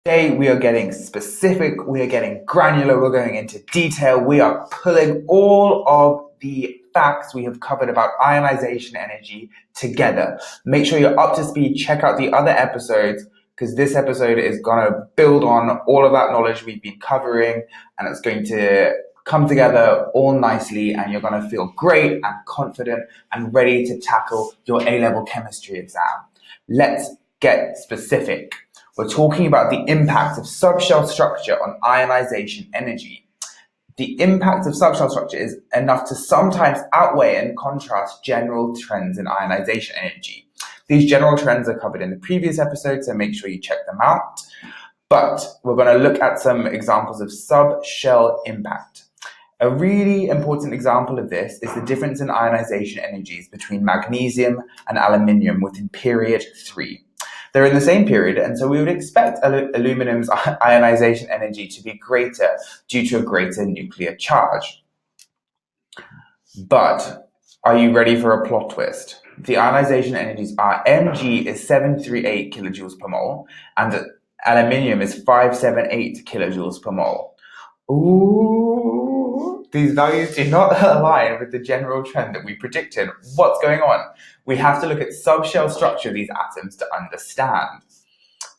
Today we are getting specific, we are getting granular, we're going into detail, we are pulling all of the facts we have covered about ionization energy together. Make sure you're up to speed, check out the other episodes, because this episode is going to build on all of that knowledge we've been covering, and it's going to come together all nicely, and you're going to feel great and confident and ready to tackle your A-level chemistry exam. Let's get specific. We're talking about the impact of subshell structure on ionization energy. The impact of subshell structure is enough to sometimes outweigh and contrast general trends in ionization energy. These general trends are covered in the previous episode, so make sure you check them out. But we're going to look at some examples of subshell impact. A really important example of this is the difference in ionization energies between magnesium and aluminium within period 3. They're in the same period, and so we would expect aluminum's ionization energy to be greater due to a greater nuclear charge. But are you ready for a plot twist? The ionization energies are Mg is 738 kilojoules per mole, and aluminium is 578 kilojoules per mole. Ooh, these values do not align with the general trend that we predicted. What's going on? We have to look at subshell structure of these atoms to understand.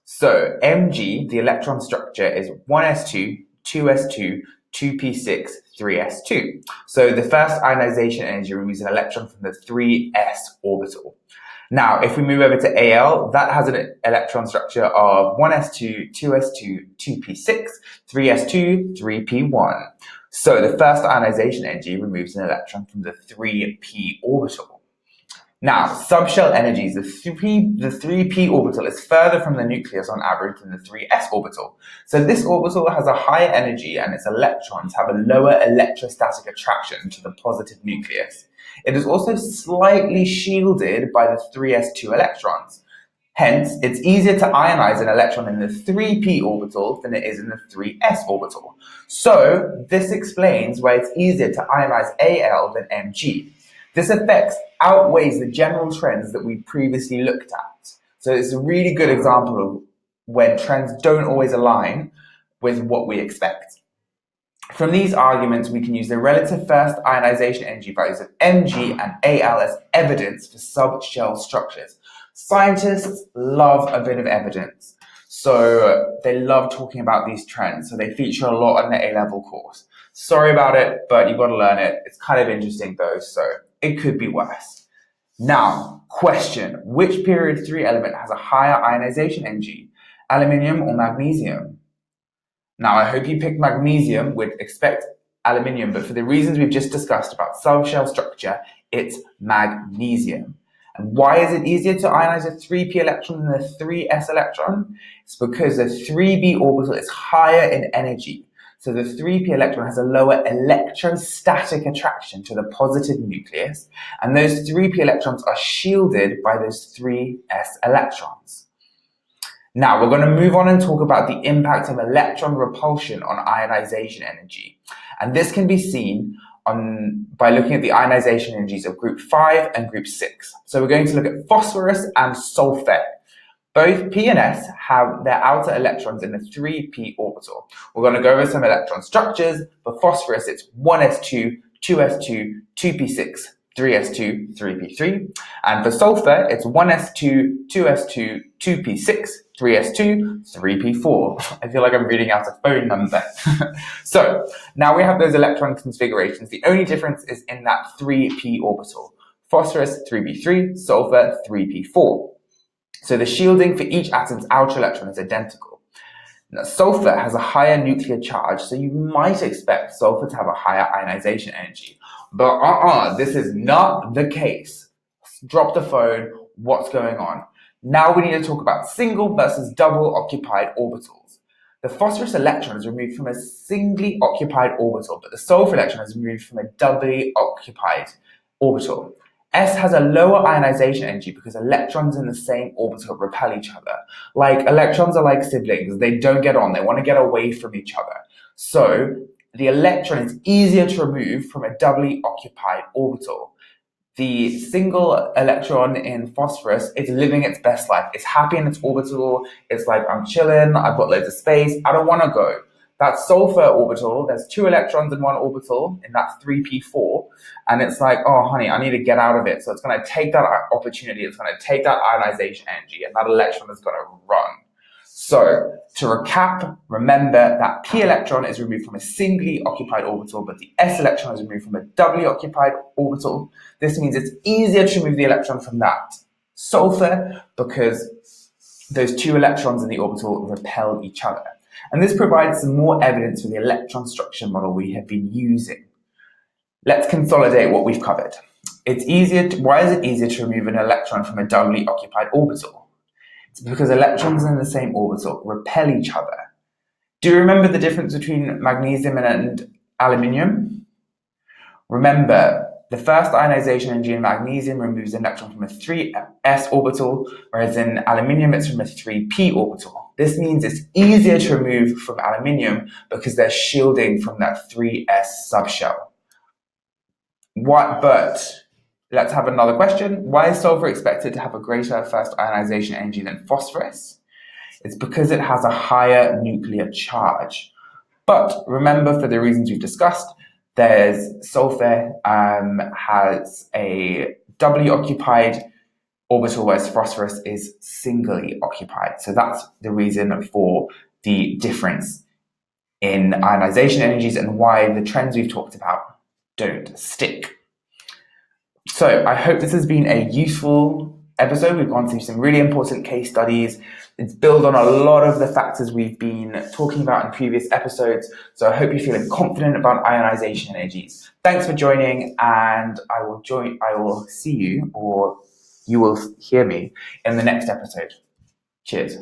So Mg, the electron structure, is 1s2, 2s2, 2p6, 3s2. So the first ionization energy removes an electron from the 3s orbital. Now, if we move over to Al, that has an electron structure of 1s2, 2s2, 2p6, 3s2, 3p1. So the first ionization energy removes an electron from the 3p orbital. Now, subshell energies, the 3p orbital is further from the nucleus on average than the 3s orbital. So this orbital has a higher energy and its electrons have a lower electrostatic attraction to the positive nucleus. It is also slightly shielded by the 3s2 electrons. Hence, it's easier to ionize an electron in the 3p orbital than it is in the 3s orbital. So this explains why it's easier to ionize Al than Mg. This effect outweighs the general trends that we previously looked at. So it's a really good example of when trends don't always align with what we expect. From these arguments, we can use the relative first ionization energy values of Mg and Al as evidence for subshell structures. Scientists love a bit of evidence, so they love talking about these trends, so they feature a lot in the A-level course. Sorry about it, but you've got to learn it. It's kind of interesting though, so it could be worse. Now, question, which period 3 element has a higher ionization energy, aluminium or magnesium? Now, I hope you picked magnesium, would expect aluminium, but for the reasons we've just discussed about subshell structure, it's magnesium. And why is it easier to ionize a 3p electron than a 3s electron? It's because the 3b orbital is higher in energy. So the 3p electron has a lower electrostatic attraction to the positive nucleus, and those 3p electrons are shielded by those 3s electrons. Now, we're going to move on and talk about the impact of electron repulsion on ionization energy. And this can be seen by looking at the ionization energies of group 5 and group 6. So we're going to look at phosphorus and sulfur. Both P and S have their outer electrons in the 3p orbital. We're going to go over some electron structures. For phosphorus, it's 1s2, 2s2, 2p6, 3s2, 3p3. And for sulfur, it's 1s2, 2s2, 2p6, 3s2, 3p4. I feel like I'm reading out a phone number. So now we have those electron configurations. The only difference is in that 3p orbital. Phosphorus 3p3, sulfur 3p4. So the shielding for each atom's outer electron is identical. Now, sulfur has a higher nuclear charge, so you might expect sulfur to have a higher ionization energy. But this is not the case. Drop the phone. What's going on? Now we need to talk about single versus double occupied orbitals. The phosphorus electron is removed from a singly occupied orbital, but the sulfur electron is removed from a doubly occupied orbital. S has a lower ionization energy because electrons in the same orbital repel each other. Like, electrons are like siblings. They don't get on. They want to get away from each other. So the electron is easier to remove from a doubly occupied orbital. the single electron in phosphorus is living its best life. It's happy in its orbital. It's like, I'm chilling, I've got loads of space, I don't want to go. That sulfur orbital, there's 2 electrons in one orbital, in that 3p4, and it's like, oh honey, I need to get out of it. So it's going to take that opportunity, it's going to take that ionization energy, and that electron is going to run. So to recap, remember that p electron is removed from a singly occupied orbital, but the s electron is removed from a doubly occupied orbital. This means it's easier to remove the electron from that sulfur because those 2 electrons in the orbital repel each other. And this provides some more evidence for the electron structure model we have been using. Let's consolidate what we've covered. Why is it easier to remove an electron from a doubly occupied orbital? It's because electrons in the same orbital repel each other. Do you remember the difference between magnesium and aluminium? Remember, the first ionization energy in magnesium removes an electron from a 3s orbital, whereas in aluminium it's from a 3p orbital. This means it's easier to remove from aluminium because they're shielding from that 3s subshell. But let's have another question. Why is sulfur expected to have a greater first ionization energy than phosphorus? It's because it has a higher nuclear charge. But remember, for the reasons we've discussed, sulfur has a doubly occupied orbital, whereas phosphorus is singly occupied. So that's the reason for the difference in ionization energies and why the trends we've talked about don't stick. So I hope this has been a useful episode. We've gone through some really important case studies. It's built on a lot of the factors we've been talking about in previous episodes. So I hope you're feeling confident about ionization energies. Thanks for joining, and I will see you, or you will hear me in the next episode. Cheers.